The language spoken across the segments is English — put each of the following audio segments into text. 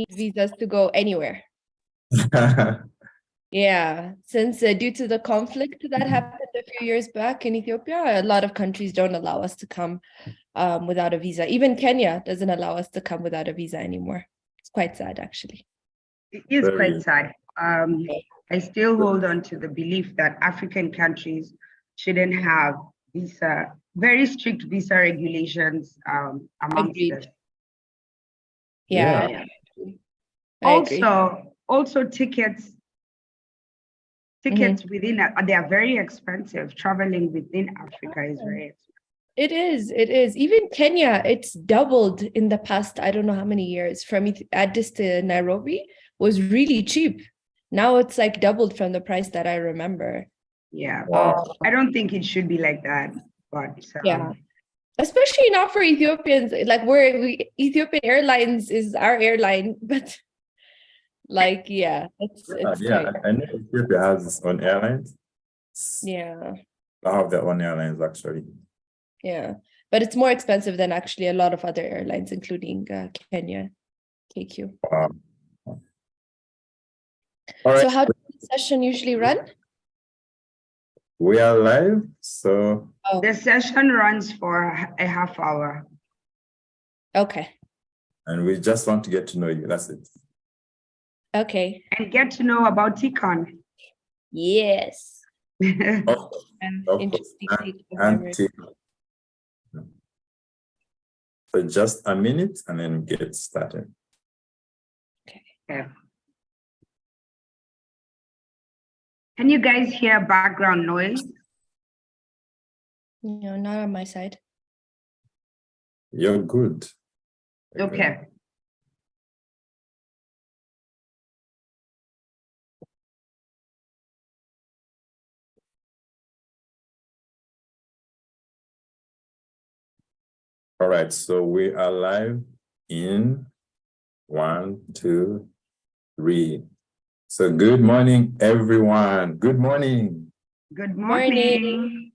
visas to go anywhere. Yeah, since due to the conflict that happened a few years back in Ethiopia, a lot of countries don't allow us to come without a visa. Even Kenya doesn't allow us to come without a visa anymore. It's quite sad, actually. It is quite sad. I still hold on to the belief that African countries shouldn't have very strict visa regulations amongst us. Yeah. Also tickets within, they are very expensive. Traveling within Africa is very expensive. It is. Even Kenya, it's doubled in the past, I don't know how many years. From Addis to Nairobi was really cheap. Now it's like doubled from the price that I remember. Yeah, I don't think it should be like that, but yeah, especially not for Ethiopians. Like Ethiopian Airlines is our airline, but like it's I know Ethiopia has its own airlines. Yeah, I have their own airlines actually. Yeah, but it's more expensive than actually a lot of other airlines, including Kenya, KQ. Wow. All right. So how does the session usually run? We are live, so the session runs for a half hour. Okay. And we just want to get to know you. That's it. Okay. And get to know about TEACON. Yes. Of course. So just a minute and then get started. Okay. Can you guys hear background noise? No, not on my side. You're good. Okay. All right, so we are live in 1, 2, 3. So good morning, everyone. Good morning. Good morning.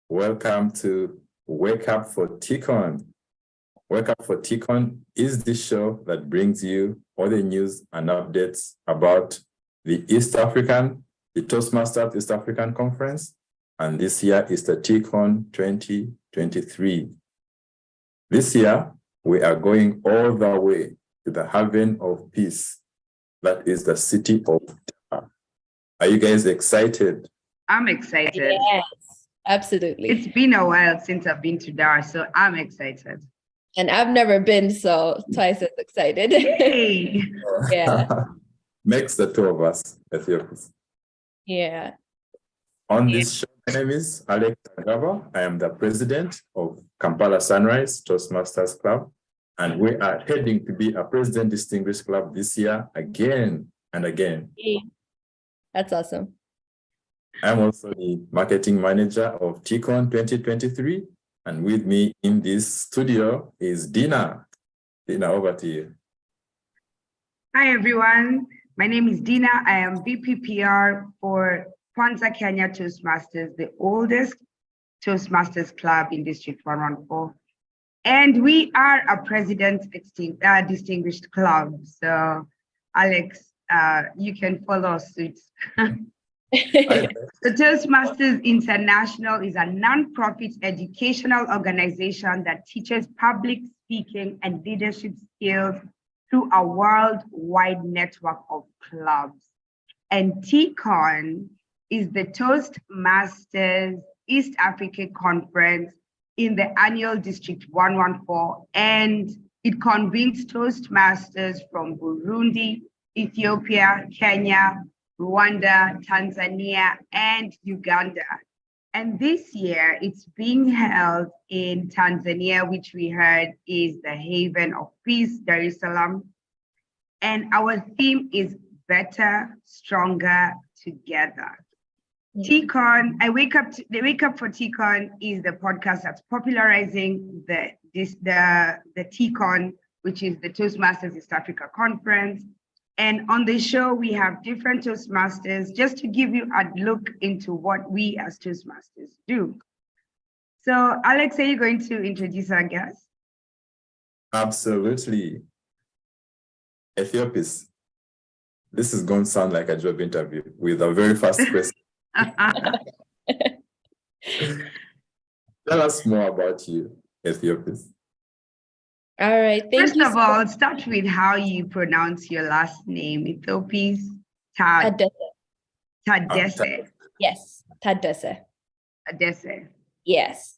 Welcome to Wake Up for TEACON. Wake Up for TEACON is the show that brings you all the news and updates about the Toastmasters East African Conference. And this year is the TEACON 2023. This year, we are going all the way to the haven of peace. That is the city of Dar. Are you guys excited? I'm excited. Yes, absolutely. It's been a while since I've been to Dar, so I'm excited. And I've never been, so twice as excited. Hey. Yeah. Makes the two of us Ethiopians. Yeah. On this show, my name is Alex Agaba. I am the president of Kampala Sunrise Toastmasters Club, and we are heading to be a President Distinguished Club this year again and again. That's awesome. I'm also the marketing manager of TEACON 2023, and with me in this studio is Dina. Dina, over to you. Hi, everyone. My name is Dina. I am VP PR for Kwanza Kenya Toastmasters, the oldest Toastmasters club in District 114. And we are a President Distinguished Club. So, Alex, you can follow suit. The Toastmasters International is a non-profit educational organization that teaches public speaking and leadership skills through a worldwide network of clubs. And TEACON is the Toastmasters East African Conference in the annual District 114, and it convenes Toastmasters from Burundi, Ethiopia, Kenya, Rwanda, Tanzania, and Uganda. And this year it's being held in Tanzania, which we heard is the haven of peace, Dar es Salaam. And our theme is better, stronger, together. TEACON, the Wake Up for TEACON is the podcast that's popularizing the TEACON, which is the Toastmasters East Africa Conference. And on the show, we have different Toastmasters just to give you a look into what we as Toastmasters do. So Alex, are you going to introduce our guest? Absolutely. Ethiopis, this is going to sound like a job interview with a very fast question. Tell us more about you, Ethiopis. All right. Thank First you of all, start with how you pronounce your last name. Ethiopis Tadesse. Tadesse. Yes, Tadesse. Tadesse. Yes.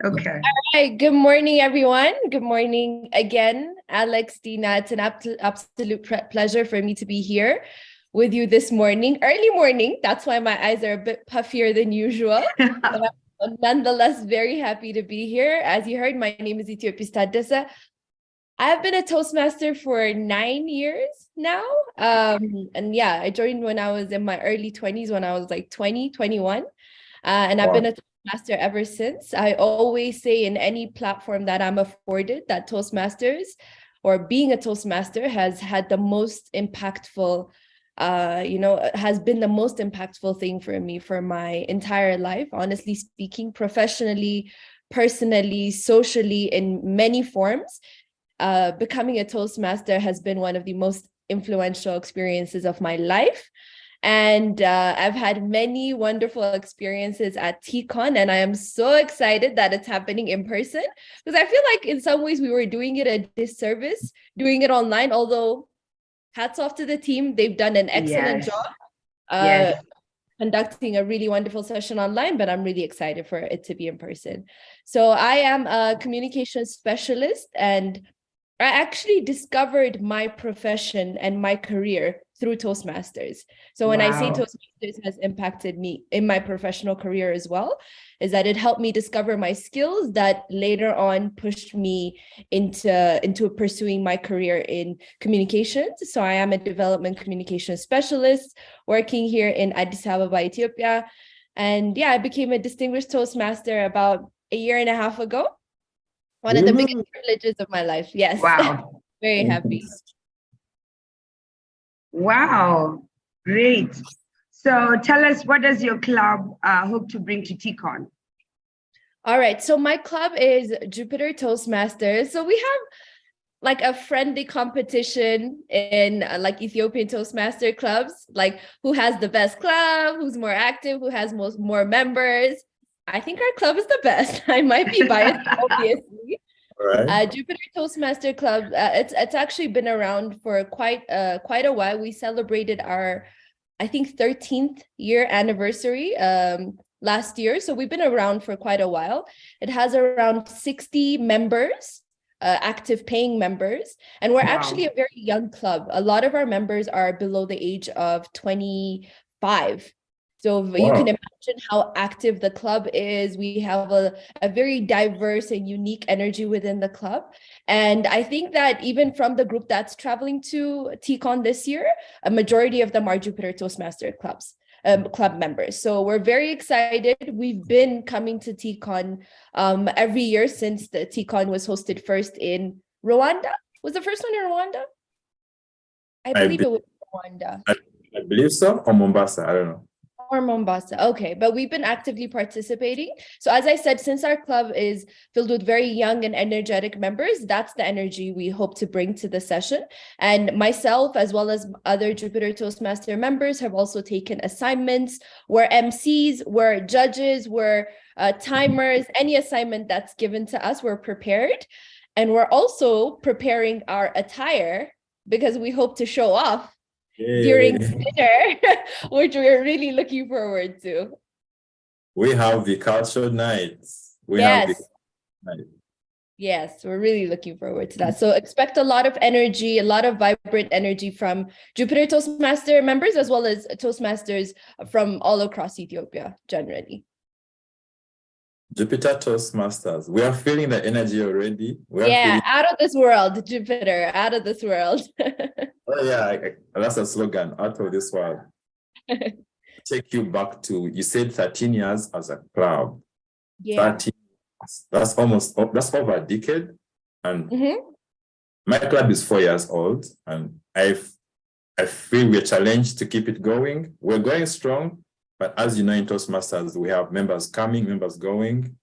Okay. All right. Good morning, everyone. Good morning again, Alex, Dina. It's an absolute pleasure for me to be here with you this morning. Early morning. That's why my eyes are a bit puffier than usual. I'm nonetheless very happy to be here. As you heard, my name is Ethiopis Tadesse. I've been a Toastmaster for 9 years now. And yeah, I joined when I was in my early 20s, when I was like 20, 21. And I've been a Toastmaster ever since. I always say in any platform that I'm afforded that Toastmasters or being a Toastmaster has had the most impactful, has been the most impactful thing for me for my entire life, honestly speaking, professionally, personally, socially, in many forms. Becoming a Toastmaster has been one of the most influential experiences of my life. And I've had many wonderful experiences at TEACON, and I am so excited that it's happening in person, because I feel like in some ways we were doing it a disservice, doing it online, although hats off to the team. They've done an excellent job conducting a really wonderful session online, but I'm really excited for it to be in person. So I am a communication specialist, and I actually discovered my profession and my career through Toastmasters. So when I say Toastmasters has impacted me in my professional career as well, is that it helped me discover my skills that later on pushed me into pursuing my career in communications. So I am a development communication specialist working here in Addis Ababa, Ethiopia. And yeah, I became a distinguished Toastmaster about a year and a half ago. One of the biggest privileges of my life. Yes. Wow. Very happy. Wow. Great. So tell us, what does your club hope to bring to TEACON? All right. So my club is Jupiter Toastmasters. So we have like a friendly competition in like Ethiopian Toastmaster clubs, like who has the best club, who's more active, who has more members. I think our club is the best. I might be biased, obviously. Right. Jupiter Toastmaster Club, it's actually been around for quite a while. We celebrated our, I think, 13th year anniversary last year. So we've been around for quite a while. It has around 60 members, active paying members, and we're actually a very young club. A lot of our members are below the age of 25. So you can imagine how active the club is. We have a very diverse and unique energy within the club. And I think that even from the group that's traveling to TEACON this year, a majority of them are Jupiter Toastmaster club members. So we're very excited. We've been coming to TEACON every year since the TEACON was hosted first in Rwanda. Was the first one in Rwanda? I believe it was Rwanda. I believe so, or Mombasa, I don't know. Or Mombasa. Okay, but we've been actively participating. So as I said, since our club is filled with very young and energetic members, that's the energy we hope to bring to the session. And myself, as well as other Jupiter Toastmaster members, have also taken assignments. We're MCs, we're judges, we're timers. Any assignment that's given to us, we're prepared. And we're also preparing our attire because we hope to show off during dinner, which we're really looking forward to. We have the culture nights. Yes, we're really looking forward to that. So expect a lot of energy, a lot of vibrant energy from Jupiter Toastmaster members, as well as Toastmasters from all across Ethiopia, generally. Jupiter Toastmasters. We are feeling the energy already. Out of this world, Jupiter, out of this world. Oh yeah, that's a slogan, out of this world. Take you back to, you said 13 years as a club. Yeah. 13, that's over a decade. And my club is 4 years old, and I feel we're challenged to keep it going. We're going strong, but as you know, in Toastmasters, we have members coming, members going.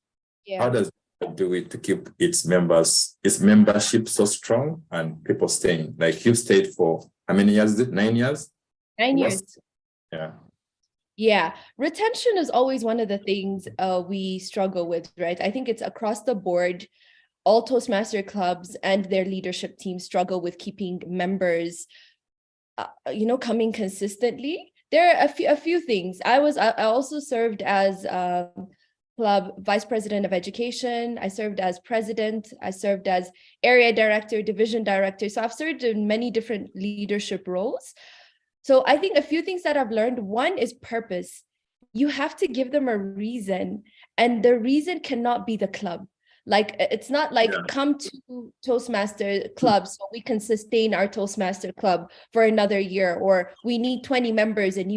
Yeah. How does it do it to keep its membership so strong and people staying? Like you stayed for how many years is it? 9 years? 9 years. Yeah. Yeah, retention is always one of the things we struggle with, right? I think it's across the board. All Toastmaster clubs and their leadership teams struggle with keeping members, coming consistently. There are a few things. I also served as club vice president of education. I served as president. I served as area director, division director. So I've served in many different leadership roles. So I think a few things that I've learned, one is purpose. You have to give them a reason, and the reason cannot be the club. Like, it's not like come to Toastmaster club so we can sustain our Toastmaster club for another year, or we need 20 members and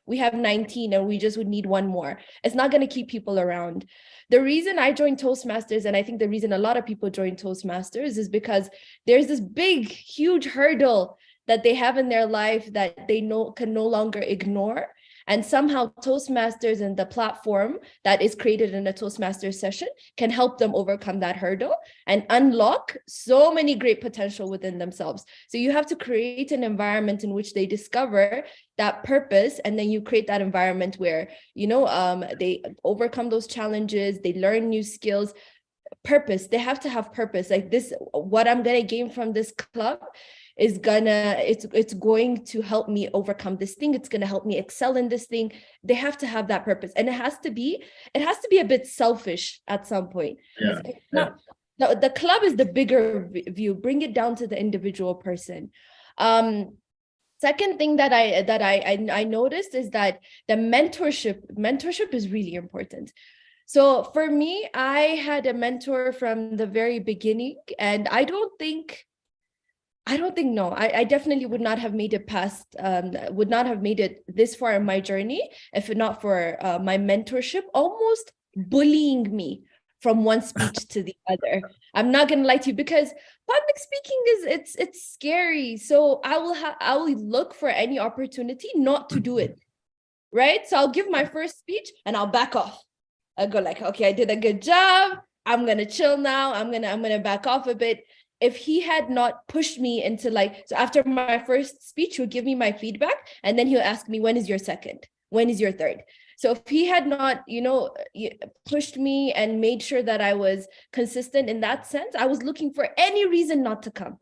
we have 19 and we just would need one more. It's not going to keep people around. The reason I joined Toastmasters, and I think the reason a lot of people join Toastmasters, is because there's this big, huge hurdle that they have in their life that they can no longer ignore. And somehow Toastmasters and the platform that is created in a Toastmasters session can help them overcome that hurdle and unlock so many great potential within themselves. So you have to create an environment in which they discover that purpose, and then you create that environment where, they overcome those challenges, they learn new skills. Purpose, they have to have purpose. Like, this, what I'm going to gain from this club is it's going to help me overcome this thing. It's going to help me excel in this thing. They have to have that purpose, and it has to be a bit selfish at some point. The club is the bigger view. Bring it down to the individual person. Second thing that I noticed is that the mentorship is really important. So for me, I had a mentor from the very beginning, and I definitely would not have made it this far in my journey if not for my mentorship almost bullying me from one speech to the other. I'm not gonna lie to you, because public speaking it's scary. So I will look for any opportunity not to do it, right? So I'll give my first speech and I'll back off. I'll go like, okay, I did a good job. I'm gonna chill now. I'm gonna back off a bit. If he had not pushed me into so after my first speech, he'll give me my feedback, and then he'll ask me, when is your second? When is your third? So if he had not, pushed me and made sure that I was consistent in that sense, I was looking for any reason not to come,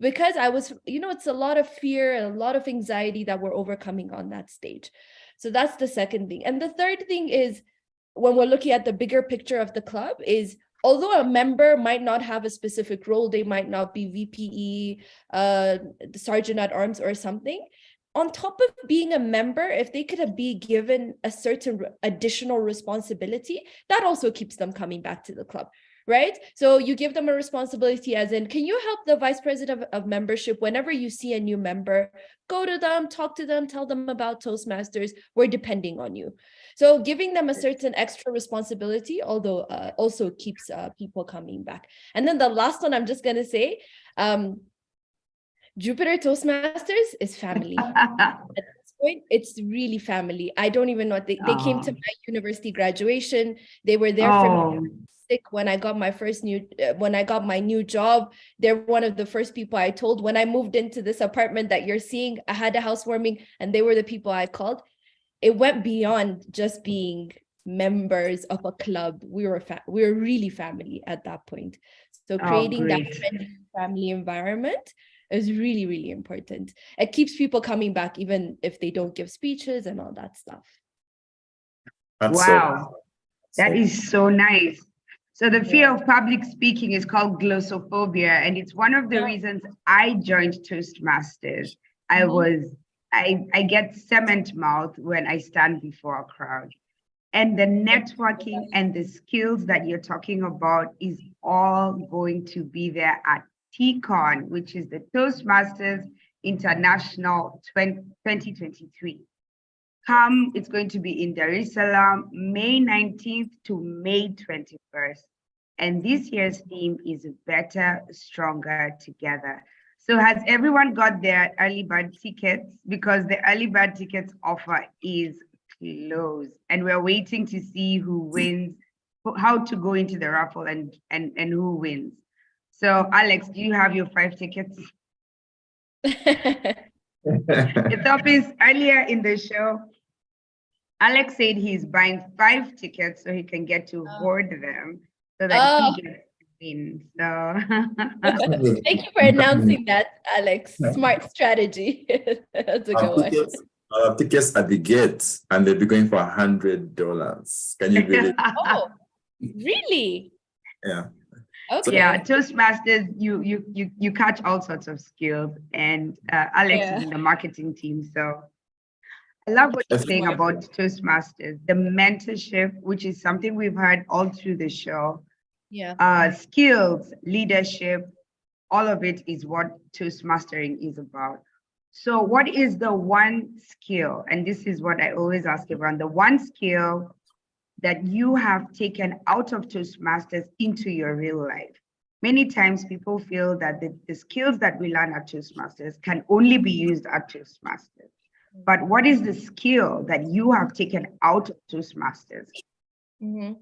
because I was, it's a lot of fear and a lot of anxiety that we're overcoming on that stage. So that's the second thing. And the third thing is, when we're looking at the bigger picture of the club, is although a member might not have a specific role, they might not be VPE, the Sergeant at Arms or something, on top of being a member, if they could be given a certain additional responsibility, that also keeps them coming back to the club, right? So you give them a responsibility as in, can you help the vice president of membership whenever you see a new member, go to them, talk to them, tell them about Toastmasters, we're depending on you. So giving them a certain extra responsibility, although also keeps people coming back. And then the last one I'm just going to say, Jupiter Toastmasters is family. At this point, it's really family. I don't even know. They came to my university graduation. They were there for me. Sick when I got my new job. They're one of the first people I told. When I moved into this apartment that you're seeing, I had a housewarming, and they were the people I called. It went beyond just being members of a club. We were really family at that point. So creating that family environment is really, really important. It keeps people coming back, even if they don't give speeches and all that stuff. Wow, that is so nice. So the fear of public speaking is called glossophobia, and it's one of the reasons I joined Toastmasters. I get cement mouth when I stand before a crowd. And the networking and the skills that you're talking about is all going to be there at TEACON, which is the Toastmasters International 2023. It's going to be in Dar es Salaam, May 19th to May 21st. And this year's theme is Better, Stronger Together. So has everyone got their early bird tickets? Because the early bird tickets offer is closed, and we're waiting to see who wins how to go into the raffle and who wins. So Alex, do you have your 5 tickets? Ethiopis, earlier in the show, Alex said he's buying 5 tickets so he can get to board them so that he gets to win. So thank you for announcing that, Alex. Smart strategy. That's a good one. Tickets at the gate, and they'll be going for $100. Can you believe it? Oh, really? Yeah. Okay. Yeah, Toastmasters, you catch all sorts of skills, and Alex is in the marketing team. So I love what you're saying about Toastmasters, the mentorship, which is something we've heard all through the show. Yeah. Skills, leadership, all of it is what Toastmastering is about. So what is the one skill? And this is what I always ask everyone, the one skill that you have taken out of Toastmasters into your real life. Many times people feel that the skills that we learn at Toastmasters can only be used at Toastmasters. But what is the skill that you have taken out of Toastmasters? Mm-hmm.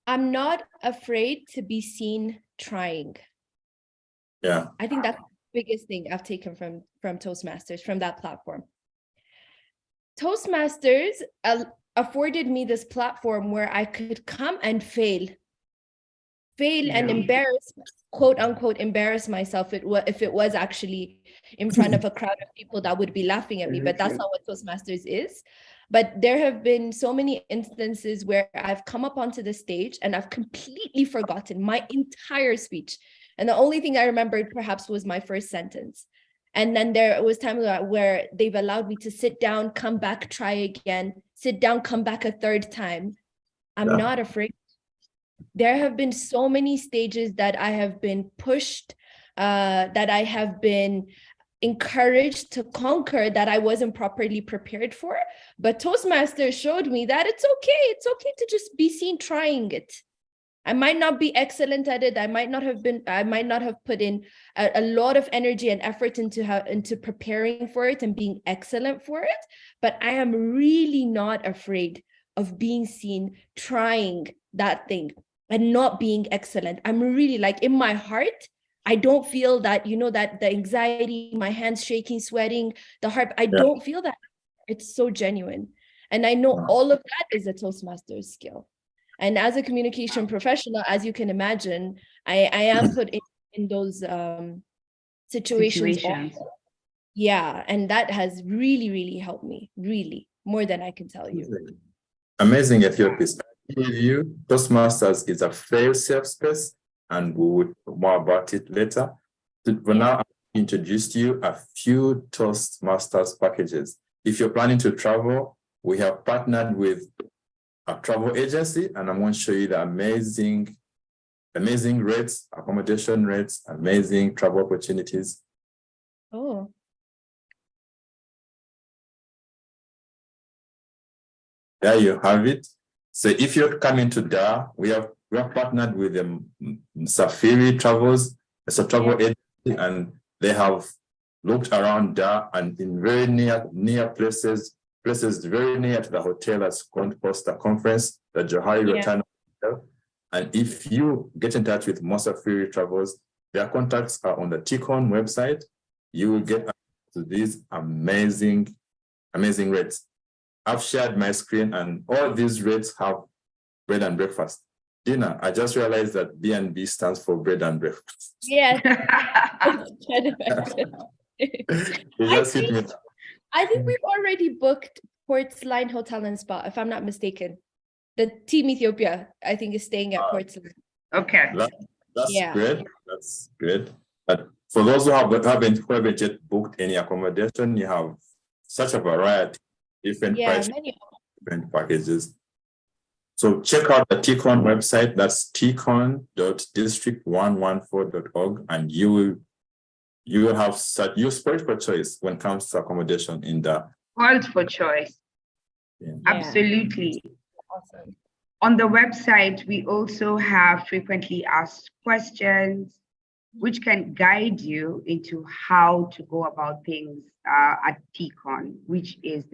I'm not afraid to be seen trying. Yeah. I think that's the biggest thing I've taken from Toastmasters, from that platform. Toastmasters afforded me this platform where I could come and fail and embarrass, quote unquote, embarrass myself if it was actually in front of a crowd of people that would be laughing at me. But that's not what Toastmasters is. But there have been so many instances where I've come up onto the stage and I've completely forgotten my entire speech. And the only thing I remembered perhaps was my first sentence. And then there was times where they've allowed me to sit down, come back, try again, sit down, come back a third time. I'm not afraid. There have been so many stages that I have been pushed, that I have been encouraged to conquer that I wasn't properly prepared for. But Toastmasters showed me that it's okay. It's okay to just be seen trying it. I might not be excellent at it. I might not have put in a lot of energy and effort into preparing for it and being excellent for it. But I am really not afraid of being seen trying that thing and not being excellent. I'm really, like, in my heart, I don't feel that, that the anxiety, my hands shaking, sweating, the heart, I don't feel that. It's so genuine. And I know all of that is a Toastmasters skill. And as a communication professional, as you can imagine, I am put in those situations. Yeah, and that has really, really helped me, really, more than I can tell you. Amazing, Ethiopis. You, Toastmasters is a fail-safe space, and we would more about it later. For now, I'll introduce you a few Toastmasters packages. If you're planning to travel, we have partnered with a travel agency, and I'm going to show you the amazing rates, accommodation rates, amazing travel opportunities. Oh. There you have it. So if you're coming to Dar, we have partnered with Safiri Travels. It's a travel agency, and they have looked around Dar and in very near places very near to the hotel that's going to host the conference, the Johari Rotana Hotel. And if you get in touch with Safiri Travels, their contacts are on the TEACON website. You will get to these amazing rates. I've shared my screen, and all these rates have bread and breakfast. Dina, I just realized that B&B stands for bread and breakfast. Yeah. I think we've already booked Portsline Hotel and Spa, if I'm not mistaken. The Team Ethiopia, I think, is staying at Portsline. Okay. That's great. That's great. But for those who haven't yet booked any accommodation, you have such a variety, different prices, different packages. So check out the TEACON website. That's teacon.district114.org, and you will have you spoiled for choice when it comes to accommodation in the spoiled for choice. Absolutely. Awesome. On the website, we also have frequently asked questions, which can guide you into how to go about things at TEACON, which is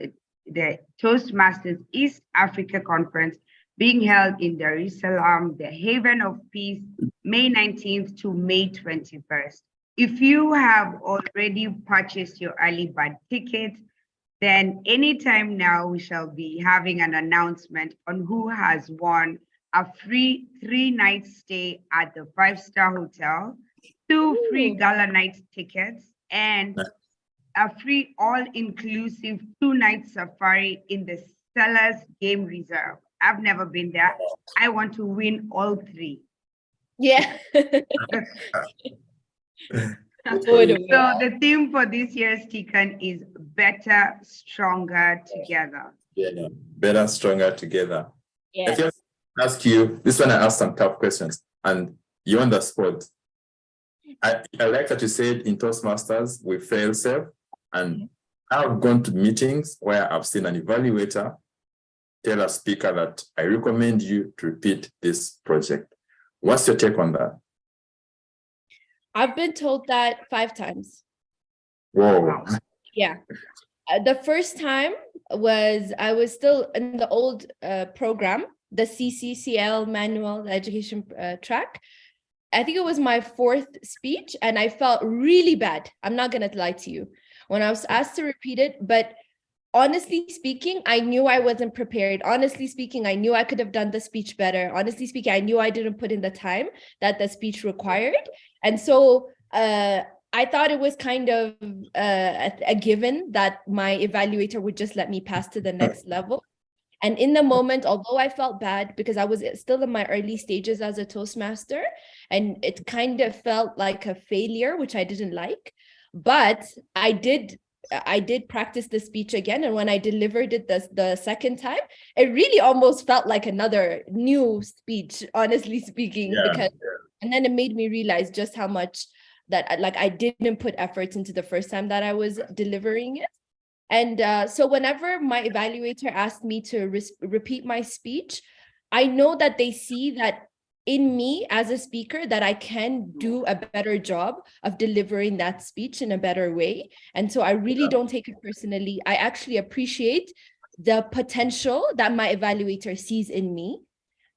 the Toastmasters East Africa Conference being held in Jerusalem, the haven of peace, May 19th to May 21st. If you have already purchased your early bird tickets, then anytime now we shall be having an announcement on who has won a free 3-night stay at the 5-star hotel, 2 free gala night tickets, and a free all-inclusive 2-night safari in the Sellers Game Reserve. I've never been there. I want to win all 3. Yeah. So the theme for this year's TEACON is better, stronger together. Yeah, better, stronger together. Yeah. If I ask you, this one I asked some tough questions, and you're on the spot. I like that you said in Toastmasters, we fail safe. And I've gone to meetings where I've seen an evaluator tell a speaker that I recommend you to repeat this project. What's your take on that? I've been told that 5 times. Whoa. Yeah. The first time was, I was still in the old program, the CCCL manual education track. I think it was my 4th speech, and I felt really bad. I'm not going to lie to you when I was asked to repeat it, but honestly speaking, I knew I wasn't prepared. Honestly speaking, I knew I could have done the speech better. Honestly speaking, I knew I didn't put in the time that the speech required. And so I thought it was kind of a given that my evaluator would just let me pass to the next level. And in the moment, although I felt bad because I was still in my early stages as a Toastmaster, and it kind of felt like a failure, which I didn't like, but I did practice the speech again. And when I delivered it the second time, it really almost felt like another new speech, honestly speaking, and then it made me realize just how much that like I didn't put efforts into the first time that I was delivering it. And so whenever my evaluator asked me to repeat my speech, I know that they see that in me as a speaker, that I can do a better job of delivering that speech in a better way. And so I really don't take it personally. I actually appreciate the potential that my evaluator sees in me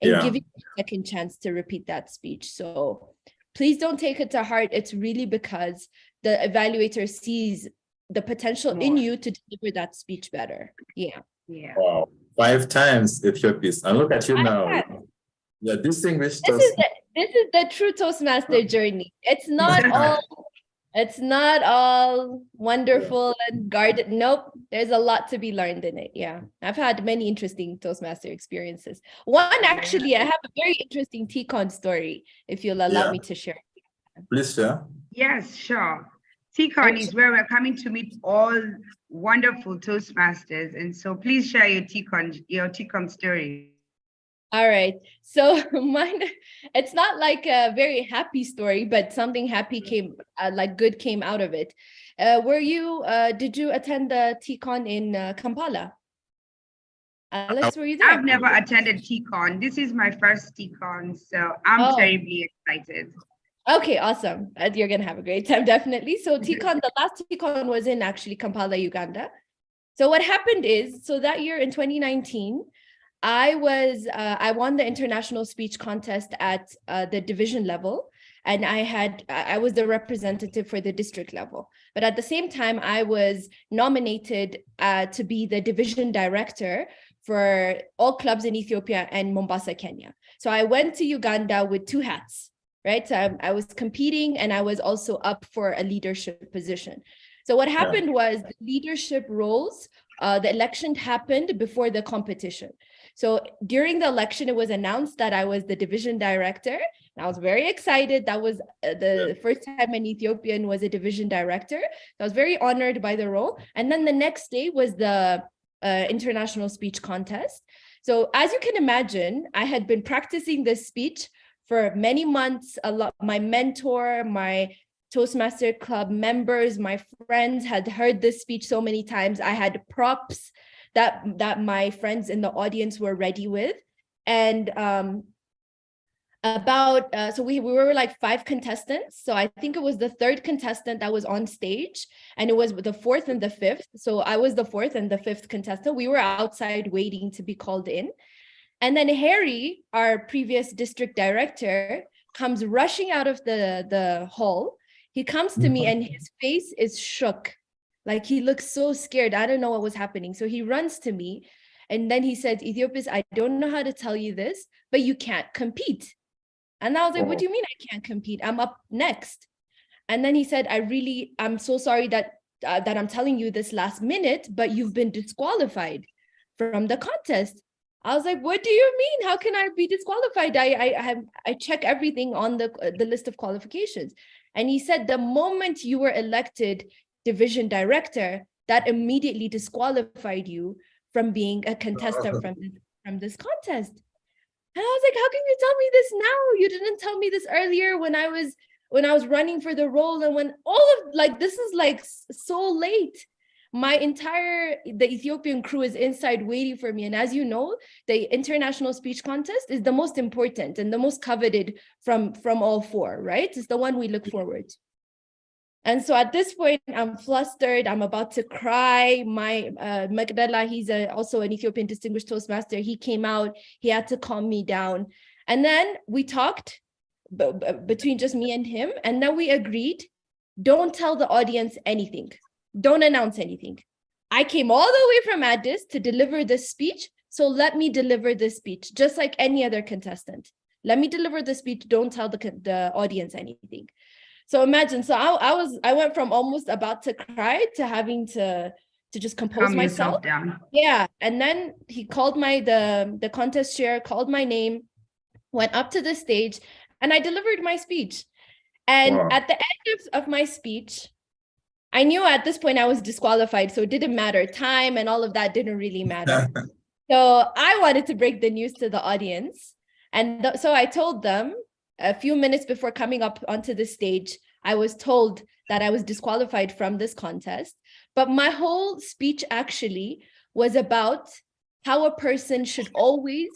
and giving me a second chance to repeat that speech. So please don't take it to heart. It's really because the evaluator sees the potential in you to deliver that speech better. Yeah. Wow. 5 times, Ethiopis. And look at you now. Yeah, distinguished. This is the true Toastmaster journey. It's not all wonderful and guarded. Nope, there's a lot to be learned in it. Yeah, I've had many interesting Toastmaster experiences. One, actually, I have a very interesting TEACON story, if you'll allow me to share. Please share. Yes, sure. TEACON is where we're coming to meet all wonderful Toastmasters. And so please share your TEACON story. All right. So mine, it's not like a very happy story, but something happy came, good came out of it. Did you attend the TEACON in Kampala? Alex, were you there? I've never attended TEACON. This is my first TEACON, so I'm terribly excited. Okay, awesome. You're going to have a great time, definitely. So TEACON, the last TEACON was in actually Kampala, Uganda. So what happened is, so that year in 2019, I won the international speech contest at the division level, and I was the representative for the district level. But at the same time, I was nominated to be the division director for all clubs in Ethiopia and Mombasa, Kenya. So I went to Uganda with 2 hats, right? So I was competing, and I was also up for a leadership position. So what happened was the leadership roles, the election happened before the competition. So during the election, it was announced that I was the division director. And I was very excited. That was the first time an Ethiopian was a division director. I was very honored by the role. And then the next day was the international speech contest. So as you can imagine, I had been practicing this speech for many months. My mentor, my Toastmaster Club members, my friends had heard this speech so many times. I had props that my friends in the audience were ready with. And so we were like 5 contestants. So I think it was the 3rd contestant that was on stage, and it was the 4th and the 5th. So I was the 4th and the 5th contestant. We were outside waiting to be called in. And then Harry, our previous district director, comes rushing out of the hall. He comes to me and his face is shook. Like he looks so scared. I don't know what was happening. So he runs to me and then he said, Ethiopis, I don't know how to tell you this, but you can't compete. And I was like, what do you mean I can't compete? I'm up next. And then he said, I'm so sorry that I'm telling you this last minute, but you've been disqualified from the contest. I was like, what do you mean? How can I be disqualified? I check everything on the list of qualifications. And he said, the moment you were elected division director, that immediately disqualified you from being a contestant from this contest. And I was like, how can you tell me this now? You didn't tell me this earlier when I was running for the role, and when this is like so late. The Ethiopian crew is inside waiting for me. And as you know, the international speech contest is the most important and the most coveted from all four, right? It's the one we look forward to. And so at this point, I'm flustered. I'm about to cry. My Magdala, he's also an Ethiopian distinguished Toastmaster. He came out. He had to calm me down. And then we talked between just me and him. And then we agreed, don't tell the audience anything. Don't announce anything. I came all the way from Addis to deliver this speech. So let me deliver this speech, just like any other contestant. Let me deliver the speech. Don't tell the audience anything. So imagine, so I went from almost about to cry to having to just compose myself down. Yeah. And then he called the contest chair, called my name, went up to the stage, and I delivered my speech. And at the end of my speech, I knew at this point I was disqualified, so it didn't matter. Time and all of that didn't really matter. So I wanted to break the news to the audience. And so I told them, a few minutes before coming up onto the stage, I was told that I was disqualified from this contest. But my whole speech actually was about how a person should always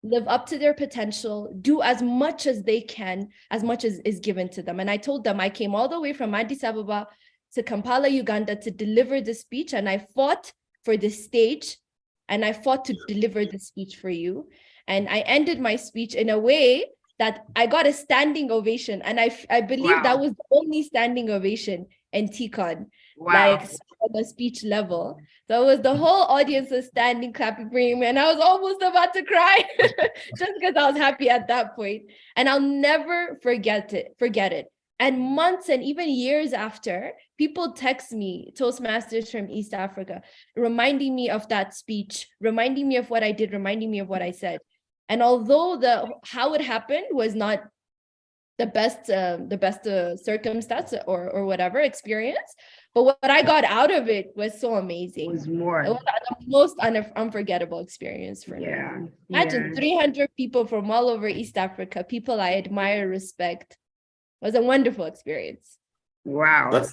live up to their potential, do as much as they can, as much as is given to them. And I told them I came all the way from Addis Ababa to Kampala, Uganda to deliver the speech. And I fought for the stage and I fought to deliver the speech for you. And I ended my speech in a way that I got a standing ovation. And I believe that was the only standing ovation in TEACON, like on the speech level. So it was the whole audience was standing, clapping for me, and I was almost about to cry just because I was happy at that point. And I'll never forget it. And months and even years after, people text me, Toastmasters from East Africa, reminding me of that speech, reminding me of what I did, reminding me of what I said. And although how it happened was not the best circumstance or whatever experience, but what I got out of it was so amazing. It was the most unforgettable experience for me. Imagine 300 people from all over East Africa, people I admire, respect. It was a wonderful experience. Wow.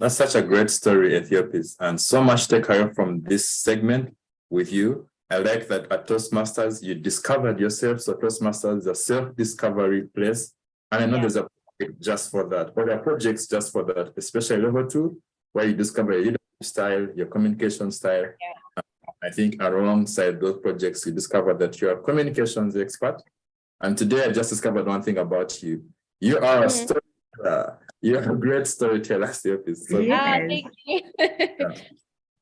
That's such a great story, Ethiopis, and so much takeaway from this segment with you. I like that at Toastmasters, you discovered yourself. So Toastmasters is a self-discovery place. And I know there's a project just for that, or there are projects just for that, especially level 2, where you discover your leadership style, your communication style. I think alongside those projects, you discover that you're a communications expert. And today I just discovered one thing about you. You are a storyteller. You're a great storyteller, Ethiopis. So thank you.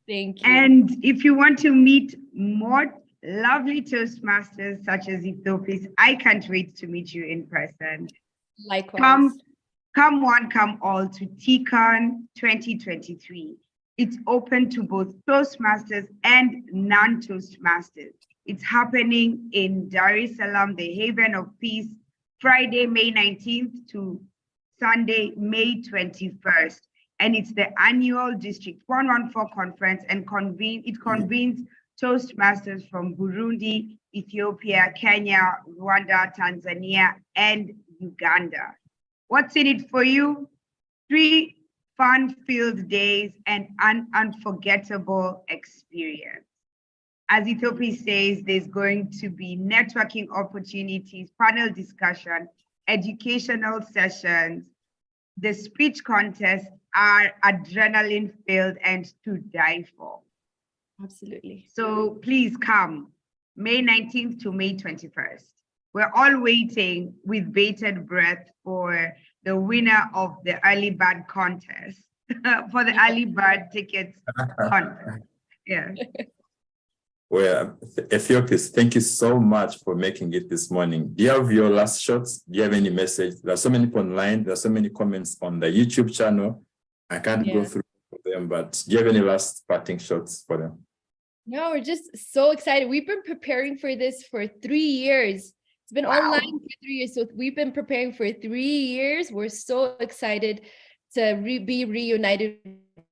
Thank you. And if you want to meet more lovely Toastmasters such as Ethiopis, I can't wait to meet you in person. Likewise. Come one, come all to TEACON 2023. It's open to both Toastmasters and non-Toastmasters. It's happening in Dar es Salaam, the haven of peace, Friday, May 19th to Sunday, May 21st. And it's the annual District 114 conference, and it convenes Toastmasters from Burundi, Ethiopia, Kenya, Rwanda, Tanzania, and Uganda. What's in it for you? 3 fun-filled days and an unforgettable experience. As Ethiopia says, there's going to be networking opportunities, panel discussion, educational sessions. The speech contests are adrenaline-filled and to die for. Absolutely. So please come. May 19th to May 21st. We're all waiting with bated breath for the winner of the early bird contest, for the early bird tickets contest. Yeah. Well, Ethiopis, thank you so much for making it this morning. Do you have your last shots? Do you have any message? There are so many people online. There are so many comments on the YouTube channel. I can't go through them, but do you have any last parting shots for them? No, we're just so excited. We've been preparing for this for 3 years. It's been online for 3 years. So we've been preparing for 3 years. We're so excited to be reunited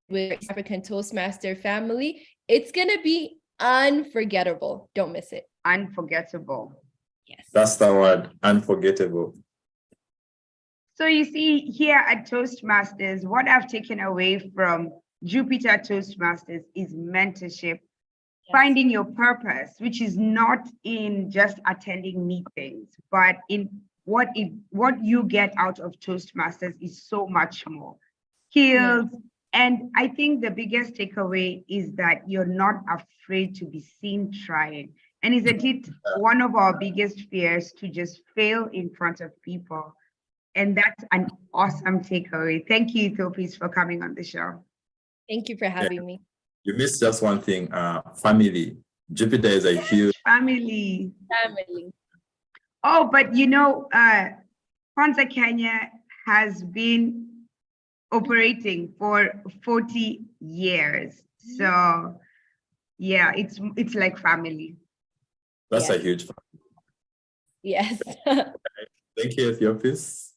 with African Toastmaster family. It's going to be unforgettable. Don't miss it. Unforgettable. Yes. That's the word, unforgettable. So you see here at Toastmasters, what I've taken away from Jupiter Toastmasters is mentorship, finding your purpose, which is not in just attending meetings, but in what you get out of Toastmasters is so much more. Skills. And I think the biggest takeaway is that you're not afraid to be seen trying. And isn't it one of our biggest fears to just fail in front of people? And that's an awesome takeaway. Thank you, Ethiopis, for coming on the show. Thank you for having me. You missed just one thing, family. Jupiter is a huge family. Family. Oh, but you know, Kwanzaa Kenya has been operating for 40 years. So yeah, it's like family. That's a huge family. Yes. Thank you, Ethiopis.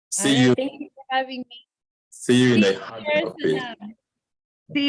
See you. Thank you for having me. See you in the habit of faith. See you.